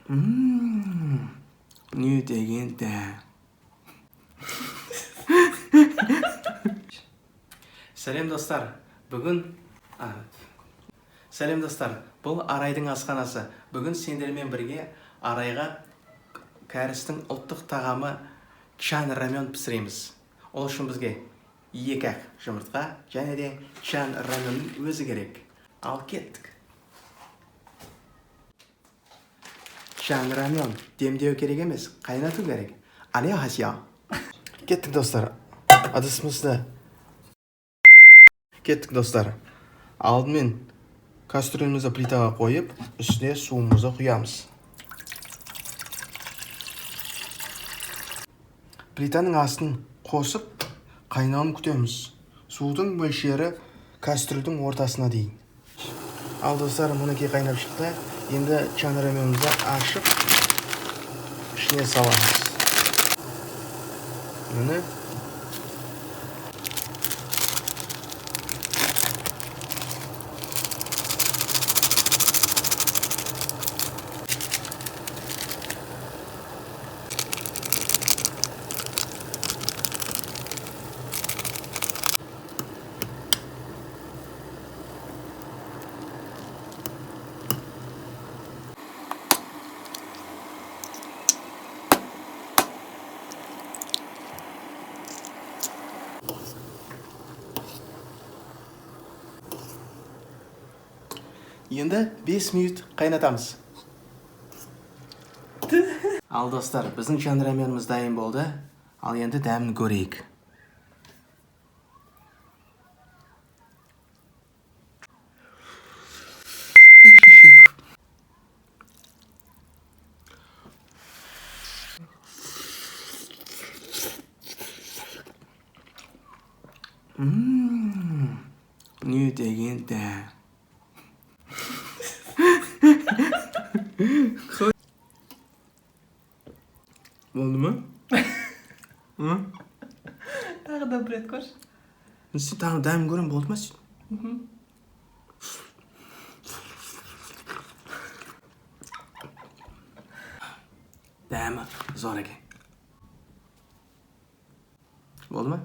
Ne degende. Сәлем достар. Сәлем достар. Бұл Арайдың асханасы. Бүгін сендермен бірге Арайға кәрістің ұлттық тағамы чан рамен пісіреміз. Ол үшін бізге 2 жұмыртқа және де чан раменнің өзі керек. Ал кеттік. Чан рамен демдеу керек емес, қайнату керек. Аньяхасия. Кеттік достар. Ыдысымызды кеттік достар. Алдымен кастрюльмізді плитаға қойып, үстіне суымызды құямыз. Плитаның астын қосып, қайнауын күтеміз. Судың мөлшері кастрюльдің ортасына дейін. Ал достар, мұнекей қайнап шықты. Енді чан раменімізді ашып, ішіне саламыз. Мұны енді 5 минут қайнатамыз. Ал достар, біздің чан раменіміз дайын болды. Ал енді дәмін көрейік. Не дегенде. Oldu mu? Tағы да бір рет көрші. Сен тағы дәмін көрем, болды ма сен? Дәмі зор екен. Болды ма?